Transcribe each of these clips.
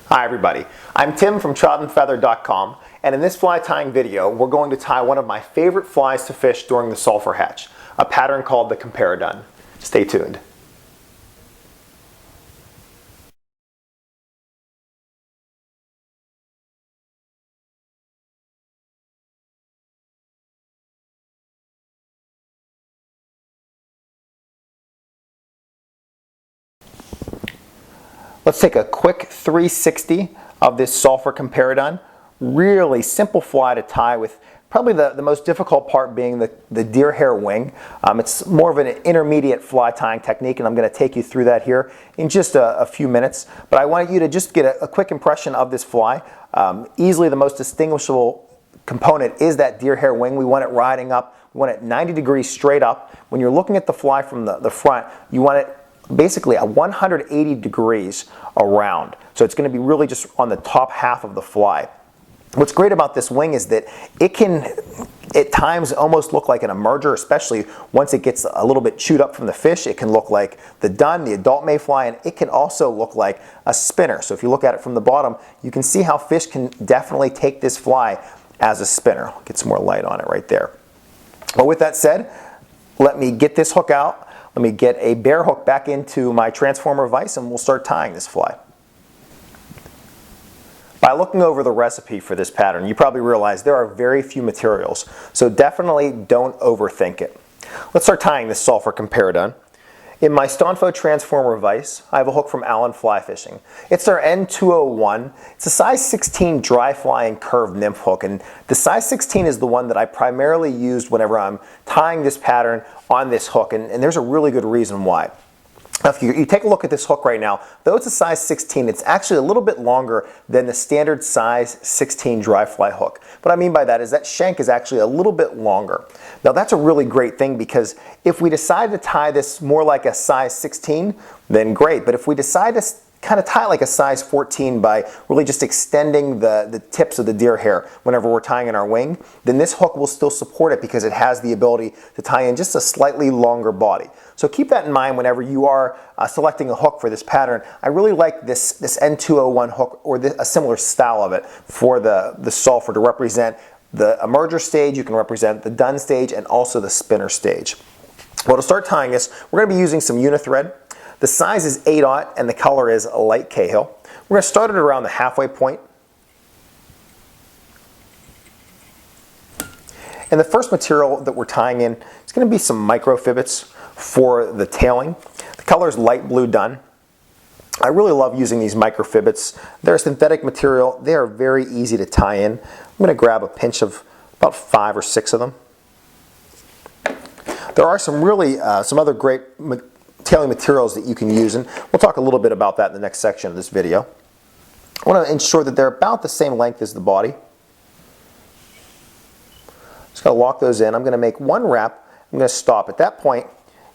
Hi everybody, I'm Tim from troutandfeather.com, and in this fly tying video we're going to tie one of my favorite flies to fish during the sulphur hatch, a pattern called the Comparadun. Stay tuned. Let's take a quick 360 of this Sulphur Comparadun. Really simple fly to tie, with probably the most difficult part being the deer hair wing. It's more of an intermediate fly tying technique, and I'm going to take you through that here in just a few minutes. But I want you to just get a quick impression of this fly. Easily the most distinguishable component is that deer hair wing. We want it riding up. We want it 90 degrees straight up. When you're looking at the fly from the front, you want it basically at 180 degrees around. So it's going to be really just on the top half of the fly. What's great about this wing is that it can at times almost look like an emerger, especially once it gets a little bit chewed up from the fish. It can look like the dun, the adult mayfly, and it can also look like a spinner. So if you look at it from the bottom, you can see how fish can definitely take this fly as a spinner. I'll get some more light on it right there. But with that said, let me get this hook out. Let me get a bare hook back into my transformer vise and we'll start tying this fly. By looking over the recipe for this pattern, you probably realize there are very few materials, so definitely don't overthink it. Let's start tying this Sulphur Comparadun. In my Stonfo transformer vise, I have a hook from Allen Fly Fishing. It's their N201. It's a size 16 dry flying curved nymph hook, and the size 16 is the one that I primarily used whenever I'm tying this pattern on this hook, and there's a really good reason why. Now, if you take a look at this hook right now, though it's a size 16, it's actually a little bit longer than the standard size 16 dry fly hook. What I mean by that is that shank is actually a little bit longer. Now that's a really great thing, because if we decide to tie this more like a size 16, then great. But if we decide to kind of tie like a size 14 by really just extending the tips of the deer hair whenever we're tying in our wing, then this hook will still support it because it has the ability to tie in just a slightly longer body. So keep that in mind whenever you are selecting a hook for this pattern. I really like this N201 hook, or a similar style of it, for the sulphur to represent the emerger stage. You can represent the dun stage and also the spinner stage. Well, to start tying this, we're going to be using some unithread. The size is 8/0 and the color is light Cahill. We're going to start it around the halfway point. And the first material that we're tying in is going to be some microfibets for the tailing. The color is light blue dun. I really love using these microfibets. They're a synthetic material. They are very easy to tie in. I'm going to grab a pinch of about 5 or 6 of them. There are some really some other great tailing materials that you can use, and we'll talk a little bit about that in the next section of this video. I want to ensure that they're about the same length as the body. Just going to lock those in. I'm going to make one wrap. I'm going to stop. At that point,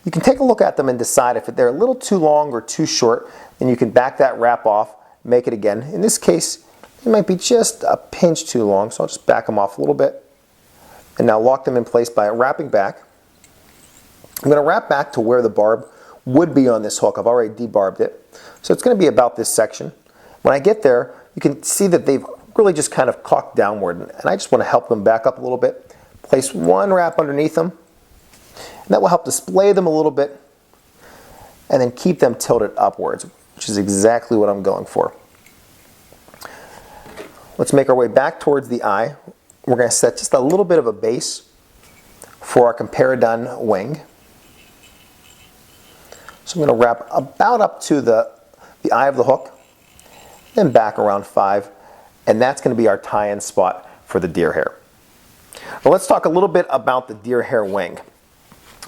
you can take a look at them and decide if they're a little too long or too short, and you can back that wrap off, make it again. In this case, it might be just a pinch too long, so I'll just back them off a little bit. And now lock them in place by wrapping back. I'm going to wrap back to where the barb would be on this hook. I've already debarbed it. So it's going to be about this section. When I get there, you can see that they've really just kind of cocked downward, and I just want to help them back up a little bit. Place one wrap underneath them, and that will help display them a little bit, and then keep them tilted upwards, which is exactly what I'm going for. Let's make our way back towards the eye. We're going to set just a little bit of a base for our Comparadun wing. So I'm going to wrap about up to the eye of the hook, then back around 5, and that's going to be our tie-in spot for the deer hair. Now let's talk a little bit about the deer hair wing.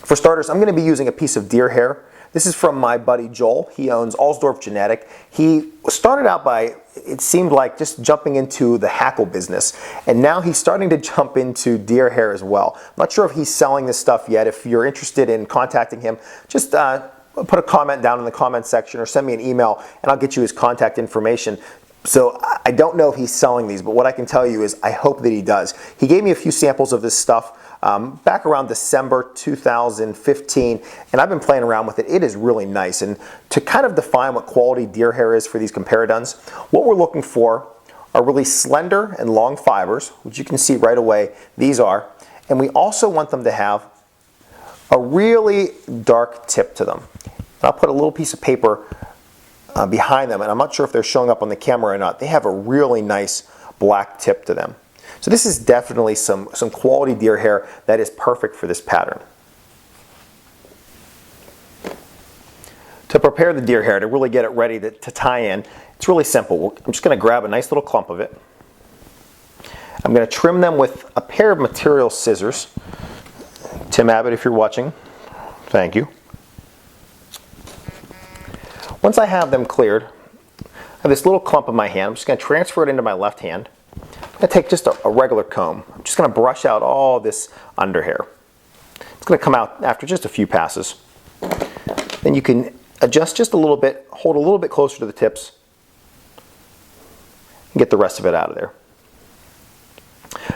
For starters, I'm going to be using a piece of deer hair. This is from my buddy Joel. He owns Allsdorf Genetic. He started out by, it seemed like, just jumping into the hackle business, and now he's starting to jump into deer hair as well. I'm not sure if he's selling this stuff yet. If you're interested in contacting him, just put a comment down in the comment section or send me an email and I'll get you his contact information. So I don't know if he's selling these, but what I can tell you is I hope that he does. He gave me a few samples of this stuff back around December 2015, and I've been playing around with it. It is really nice. And to kind of define what quality deer hair is for these Comparaduns, what we're looking for are really slender and long fibers, which you can see right away these are. And we also want them to have a really dark tip to them. And I'll put a little piece of paper behind them, and I'm not sure if they're showing up on the camera or not. They have a really nice black tip to them. So this is definitely some quality deer hair that is perfect for this pattern. To prepare the deer hair, to really get it ready to tie in, it's really simple. I'm just going to grab a nice little clump of it. I'm going to trim them with a pair of material scissors. Tim Abbott, if you're watching, thank you. Once I have them cleared, I have this little clump in my hand. I'm just going to transfer it into my left hand. I'm going to take just a regular comb. I'm just going to brush out all this under hair. It's going to come out after just a few passes. Then you can adjust just a little bit, hold a little bit closer to the tips, and get the rest of it out of there.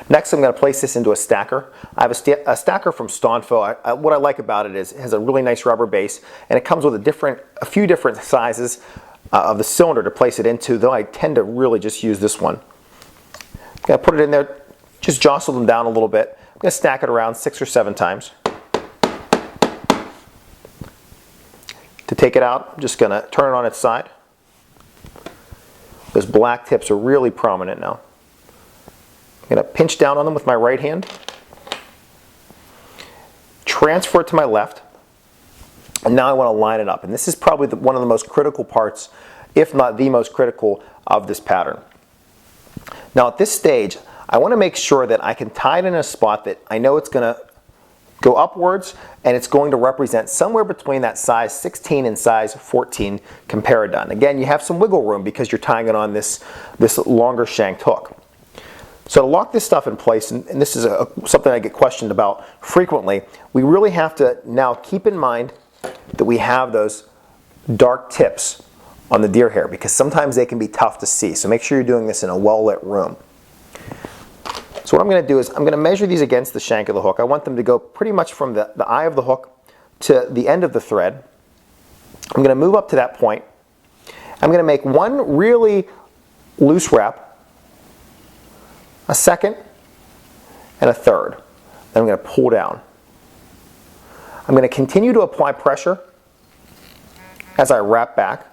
Next, I'm going to place this into a stacker. I have a stacker from Stonfo. What I like about it is it has a really nice rubber base, and it comes with a few different sizes of the cylinder to place it into, though I tend to really just use this one. I'm going to put it in there, just jostle them down a little bit. I'm going to stack it around 6 or 7 times. To take it out, I'm just going to turn it on its side. Those black tips are really prominent now. I'm going to pinch down on them with my right hand, transfer it to my left, and now I want to line it up. And this is probably one of the most critical parts, if not the most critical, of this pattern. Now at this stage, I want to make sure that I can tie it in a spot that I know it's going to go upwards, and it's going to represent somewhere between that size 16 and size 14 Comparadun. Again, you have some wiggle room because you're tying it on this longer shanked hook. So to lock this stuff in place, and this is something I get questioned about frequently, we really have to now keep in mind that we have those dark tips on the deer hair because sometimes they can be tough to see. So make sure you're doing this in a well-lit room. So what I'm going to do is I'm going to measure these against the shank of the hook. I want them to go pretty much from the eye of the hook to the end of the thread. I'm going to move up to that point. I'm going to make one really loose wrap, a second, and a third. Then I'm going to pull down. I'm going to continue to apply pressure as I wrap back.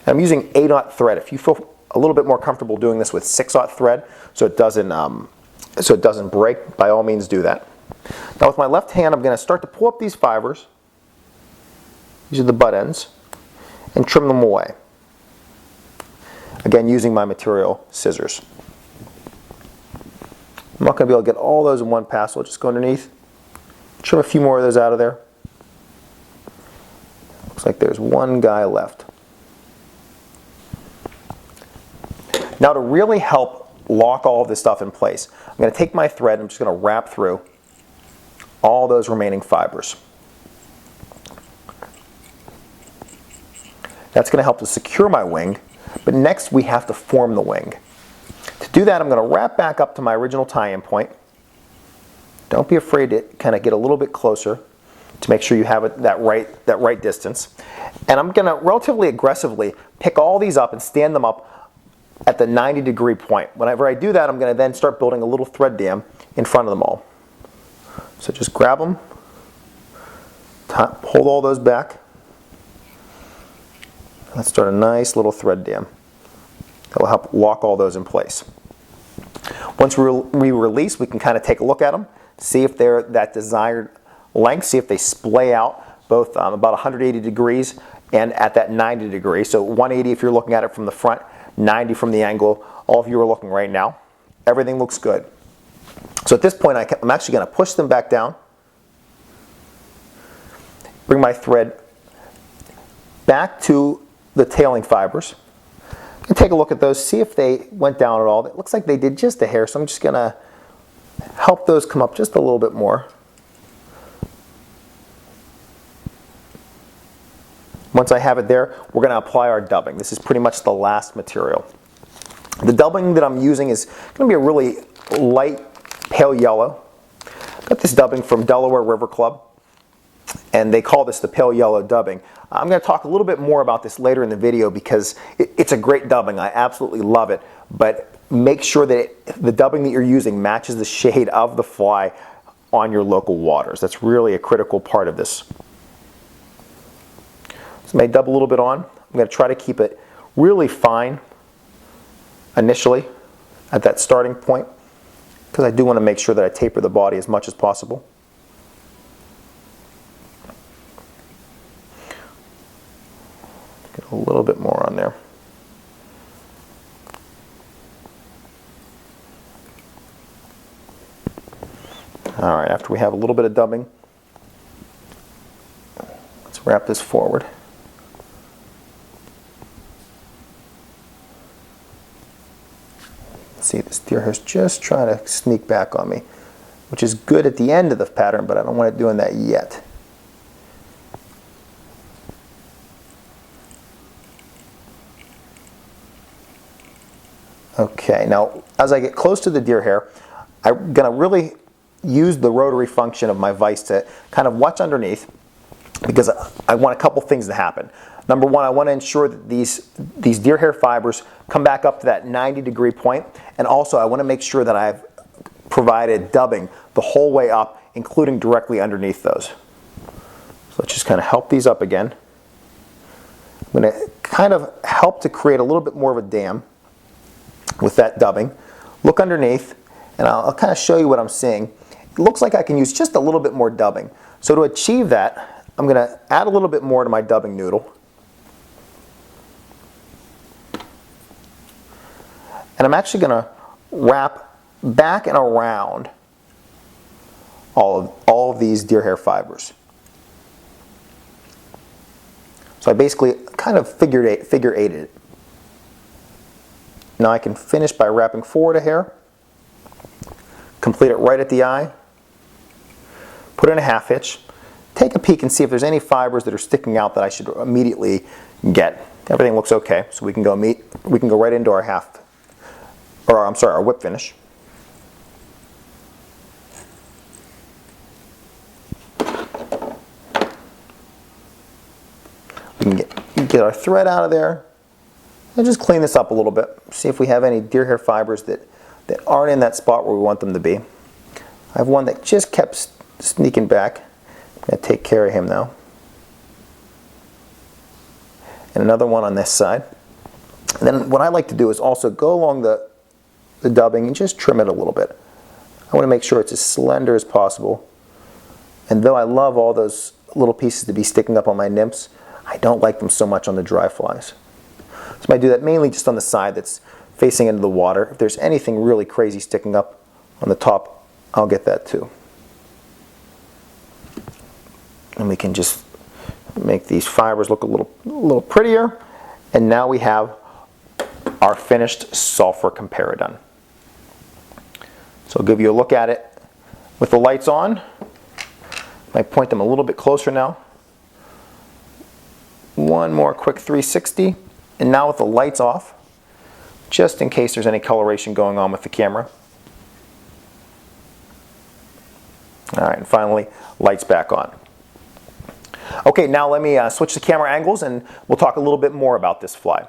And I'm using 8/0 thread. If you feel a little bit more comfortable doing this with 6/0 thread so it doesn't break, by all means do that. Now with my left hand, I'm going to start to pull up these fibers. These are the butt ends, and trim them away. Again, using my material scissors. I'm not going to be able to get all those in one pass, so I'll just go underneath, trim a few more of those out of there. Looks like there's one guy left. Now to really help lock all of this stuff in place, I'm going to take my thread and I'm just going to wrap through all those remaining fibers. That's going to help to secure my wing. But next we have to form the wing. To do that, I'm going to wrap back up to my original tie-in point. Don't be afraid to kind of get a little bit closer to make sure you have it that right distance. And I'm going to relatively aggressively pick all these up and stand them up at the 90-degree point. Whenever I do that, I'm going to then start building a little thread dam in front of them all. So just grab them, hold all those back. Let's start a nice little thread dam that will help lock all those in place. Once we release, we can kind of take a look at them, see if they're that desired length, see if they splay out both about 180 degrees and at that 90 degree. So 180 if you're looking at it from the front, 90 from the angle. All of you are looking right now. Everything looks good. So at this point, I'm actually going to push them back down, bring my thread back to the tailing fibers, and take a look at those, see if they went down at all. It looks like they did just a hair, so I'm just going to help those come up just a little bit more. Once I have it there, we're going to apply our dubbing. This is pretty much the last material. The dubbing that I'm using is going to be a really light pale yellow. Got this dubbing from Delaware River Club, and they call this the pale yellow dubbing. I'm going to talk a little bit more about this later in the video because it's a great dubbing. I absolutely love it, but make sure that the dubbing that you're using matches the shade of the fly on your local waters. That's really a critical part of this. So I may dub a little bit on. I'm going to try to keep it really fine initially at that starting point, because I do want to make sure that I taper the body as much as possible. Get a little bit more on there. All right, after we have a little bit of dubbing, let's wrap this forward. See, this deer hair's just trying to sneak back on me, which is good at the end of the pattern, but I don't want it doing that yet. Okay, now as I get close to the deer hair, I'm going to really use the rotary function of my vise to kind of watch underneath, because I want a couple things to happen. Number one, I want to ensure that these deer hair fibers come back up to that 90-degree point, and also I want to make sure that I've provided dubbing the whole way up, including directly underneath those. So let's just kind of help these up again. I'm going to kind of help to create a little bit more of a dam with that dubbing. Look underneath, and I'll kind of show you what I'm seeing. It looks like I can use just a little bit more dubbing. So to achieve that, I'm going to add a little bit more to my dubbing noodle. And I'm actually going to wrap back and around all of these deer hair fibers. So I basically kind of figure eighted it. Now I can finish by wrapping forward a hair, complete it right at the eye, put in a half hitch, take a peek and see if there's any fibers that are sticking out that I should immediately get. Everything looks okay, so we can go right into our our whip finish. We can get our thread out of there and just clean this up a little bit. See if we have any deer hair fibers that aren't in that spot where we want them to be. I have one that just kept sneaking back. I'm going to take care of him now. And another one on this side. And then what I like to do is also go along the dubbing and just trim it a little bit. I want to make sure it's as slender as possible. And though I love all those little pieces to be sticking up on my nymphs, I don't like them so much on the dry flies. So I do that mainly just on the side that's facing into the water. If there's anything really crazy sticking up on the top, I'll get that too. And we can just make these fibers look a little prettier. And now we have our finished Sulphur Comparadun. So I'll give you a look at it with the lights on. I point them a little bit closer now. One more quick 360. And now with the lights off, just in case there's any coloration going on with the camera. All right, and finally, lights back on. Okay, now let me switch the camera angles and we'll talk a little bit more about this fly.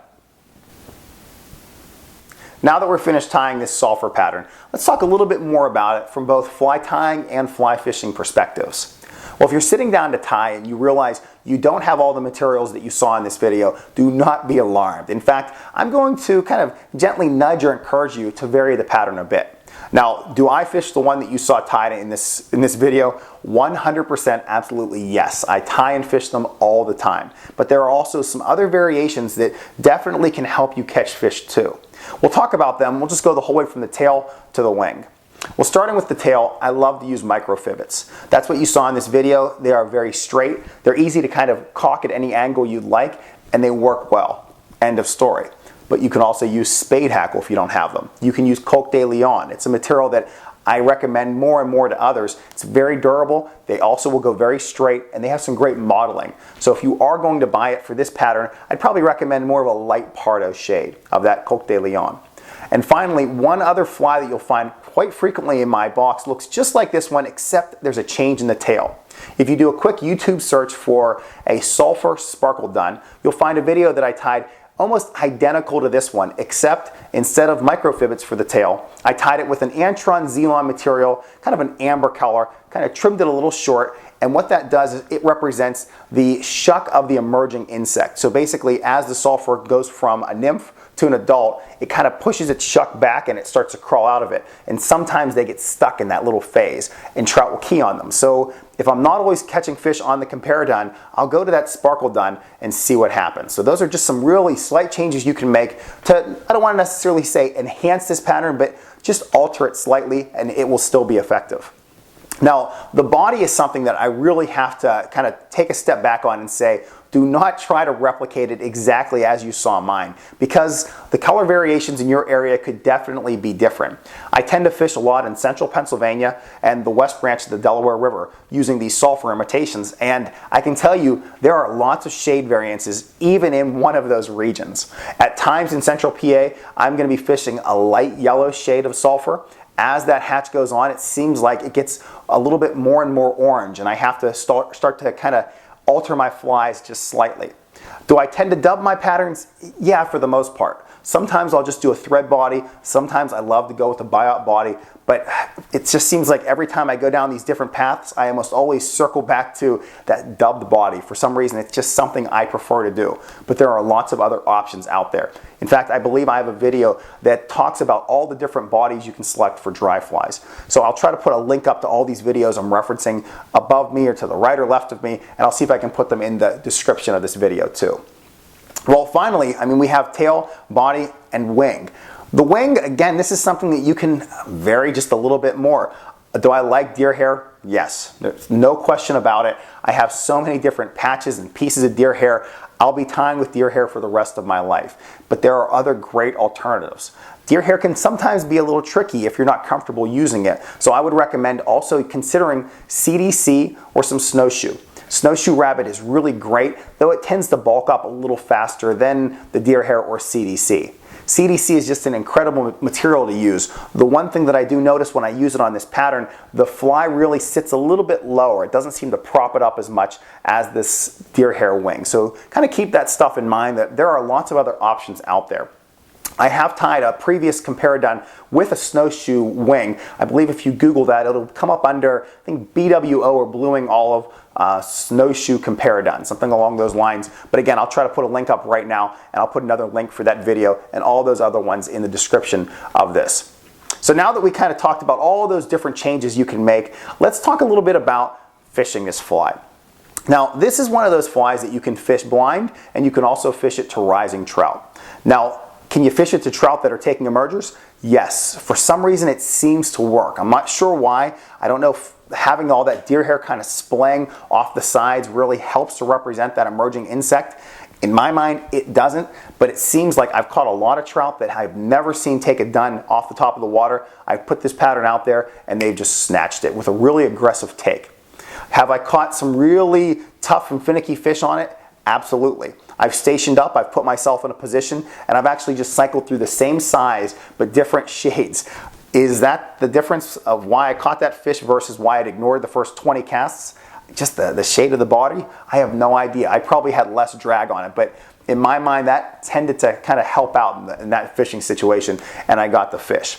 Now that we're finished tying this sulphur pattern, let's talk a little bit more about it from both fly tying and fly fishing perspectives. Well, if you're sitting down to tie and you realize you don't have all the materials that you saw in this video, do not be alarmed. In fact, I'm going to kind of gently nudge or encourage you to vary the pattern a bit. Now, do I fish the one that you saw tied in this video? 100% absolutely yes. I tie and fish them all the time. But there are also some other variations that definitely can help you catch fish too. We'll talk about them. We'll just go the whole way from the tail to the wing. Well, starting with the tail, I love to use micro fibbits. That's what you saw in this video. They are very straight. They're easy to kind of caulk at any angle you'd like, and they work well. End of story. But you can also use spade hackle if you don't have them. You can use Coq de Leon. It's a material that I recommend more and more to others. It's very durable. They also will go very straight, and they have some great modeling. So if you are going to buy it for this pattern, I'd probably recommend more of a light Pardo shade of that Coq de Leon. And finally, one other fly that you'll find quite frequently in my box looks just like this one, except there's a change in the tail. If you do a quick YouTube search for a Sulphur Sparkledun, you'll find a video that I tied almost identical to this one, except instead of microfibbits for the tail, I tied it with an Antron Xenon material, kind of an amber color, kind of trimmed it a little short, and what that does is it represents the shuck of the emerging insect. So basically, as the sulphur goes from a nymph to an adult, it kind of pushes its shuck back and it starts to crawl out of it. And sometimes they get stuck in that little phase, and trout will key on them. So if I'm not always catching fish on the Comparadun, I'll go to that Sparkledun and see what happens. So those are just some really slight changes you can make to, I don't want to necessarily say enhance this pattern, but just alter it slightly and it will still be effective. Now, the body is something that I really have to kind of take a step back on and say, do not try to replicate it exactly as you saw mine, because the color variations in your area could definitely be different. I tend to fish a lot in central Pennsylvania and the West Branch of the Delaware River using these sulphur imitations, and I can tell you there are lots of shade variances even in one of those regions. At times in central PA, I'm going to be fishing a light yellow shade of sulphur. As that hatch goes on, it seems like it gets a little bit more and more orange, and I have to start to kind of alter my flies just slightly. Do I tend to dub my patterns? Yeah, for the most part. Sometimes I'll just do a thread body. Sometimes I love to go with a buyout body, but it just seems like every time I go down these different paths, I almost always circle back to that dubbed body. For some reason, it's just something I prefer to do, but there are lots of other options out there. In fact, I believe I have a video that talks about all the different bodies you can select for dry flies. So I'll try to put a link up to all these videos I'm referencing above me or to the right or left of me, and I'll see if I can put them in the description of this video too. Well, finally, we have tail, body, and wing. The wing, again, this is something that you can vary just a little bit more. Do I like deer hair? Yes, there's no question about it. I have so many different patches and pieces of deer hair. I'll be tying with deer hair for the rest of my life. But there are other great alternatives. Deer hair can sometimes be a little tricky if you're not comfortable using it. So I would recommend also considering CDC or some snowshoe. Snowshoe rabbit is really great, though it tends to bulk up a little faster than the deer hair or CDC. CDC is just an incredible material to use. The one thing that I do notice when I use it on this pattern, the fly really sits a little bit lower. It doesn't seem to prop it up as much as this deer hair wing. So kind of keep that stuff in mind, that there are lots of other options out there. I have tied a previous Comparadun with a snowshoe wing. I believe if you Google that, it'll come up under, I think, BWO or Blueing Olive snowshoe Comparadun, something along those lines. But again, I'll try to put a link up right now, and I'll put another link for that video and all those other ones in the description of this. So now that we kind of talked about all those different changes you can make, let's talk a little bit about fishing this fly. Now, this is one of those flies that you can fish blind, and you can also fish it to rising trout. Now, can you fish it to trout that are taking emergers? Yes. For some reason, it seems to work. I'm not sure why. I don't know if having all that deer hair kind of splaying off the sides really helps to represent that emerging insect. In my mind, it doesn't, but it seems like I've caught a lot of trout that I've never seen take a dun off the top of the water. I've put this pattern out there, and they've just snatched it with a really aggressive take. Have I caught some really tough and finicky fish on it? Absolutely. I've stationed up, I've put myself in a position, and I've actually just cycled through the same size but different shades. Is that the difference of why I caught that fish versus why I'd ignored the first 20 casts? Just the shade of the body? I have no idea. I probably had less drag on it, but in my mind that tended to kind of help out in that fishing situation, and I got the fish.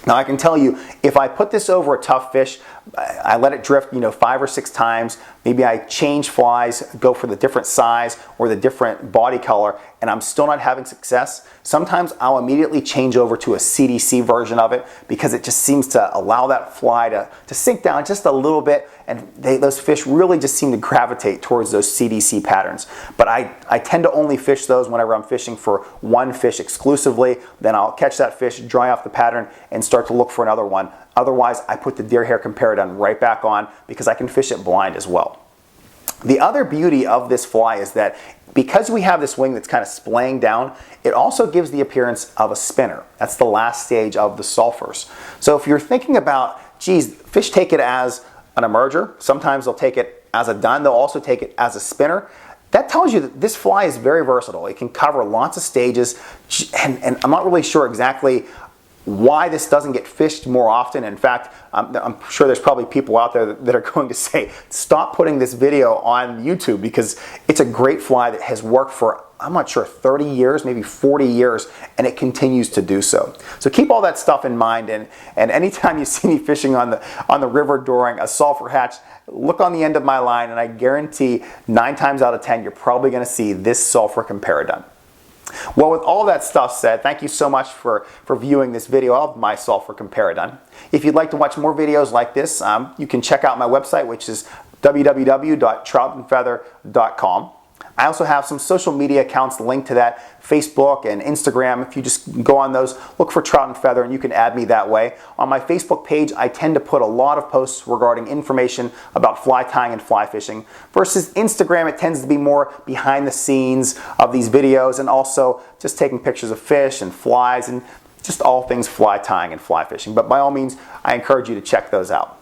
Now I can tell you, if I put this over a tough fish, I let it drift 5 or 6 times, maybe I change flies, go for the different size or the different body color, and I'm still not having success, sometimes I'll immediately change over to a CDC version of it, because it just seems to allow that fly to sink down just a little bit, and those fish really just seem to gravitate towards those CDC patterns. But I tend to only fish those whenever I'm fishing for one fish exclusively. Then I'll catch that fish, dry off the pattern, and start to look for another one. Otherwise, I put the deer hair Comparadun right back on, because I can fish it blind as well. The other beauty of this fly is that because we have this wing that's kind of splaying down, it also gives the appearance of a spinner. That's the last stage of the sulfurs. So if you're thinking about, geez, fish take it as an emerger, sometimes they'll take it as a dun, they'll also take it as a spinner. That tells you that this fly is very versatile. It can cover lots of stages, and I'm not really sure exactly why this doesn't get fished more often. In fact, I'm sure there's probably people out there that are going to say, stop putting this video on YouTube, because it's a great fly that has worked for, I'm not sure, 30 years, maybe 40 years, and it continues to do so. So keep all that stuff in mind, and anytime you see me fishing on the river during a sulfur hatch, look on the end of my line, and I guarantee 9 times out of 10 you're probably going to see this Sulphur Comparadun. Well, with all that stuff said, thank you so much for viewing this video of my Sulphur Comparadun. If you'd like to watch more videos like this, you can check out my website, which is www.troutandfeather.com. I also have some social media accounts linked to that, Facebook and Instagram. If you just go on those, look for Trout and Feather, and you can add me that way. On my Facebook page, I tend to put a lot of posts regarding information about fly tying and fly fishing, versus Instagram, it tends to be more behind the scenes of these videos, and also just taking pictures of fish and flies and just all things fly tying and fly fishing. But by all means, I encourage you to check those out.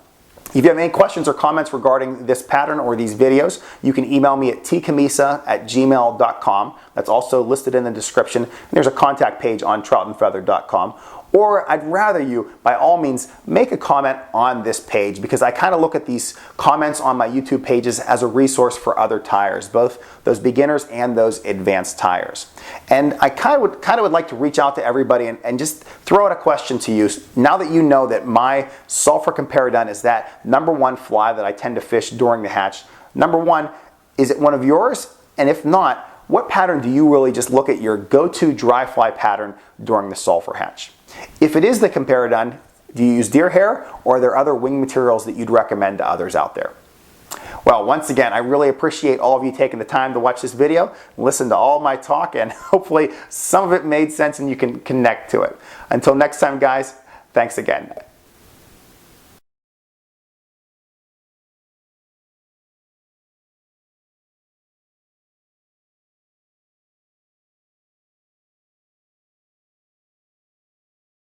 If you have any questions or comments regarding this pattern or these videos, you can email me at tcammisa@gmail.com. That's also listed in the description. And there's a contact page on troutandfeather.com. Or I'd rather you, by all means, make a comment on this page, because I kind of look at these comments on my YouTube pages as a resource for other tyers, both those beginners and those advanced tyers. And I kind of would like to reach out to everybody and just throw out a question to you. Now that you know that my Sulphur Comparadun is that #1 fly that I tend to fish during the hatch, #1, is it one of yours? And if not, what pattern do you really just look at your go-to dry fly pattern during the sulfur hatch? If it is the Comparadun, do you use deer hair, or are there other wing materials that you'd recommend to others out there? Well, once again, I really appreciate all of you taking the time to watch this video, listen to all my talk, and hopefully some of it made sense and you can connect to it. Until next time, guys, thanks again.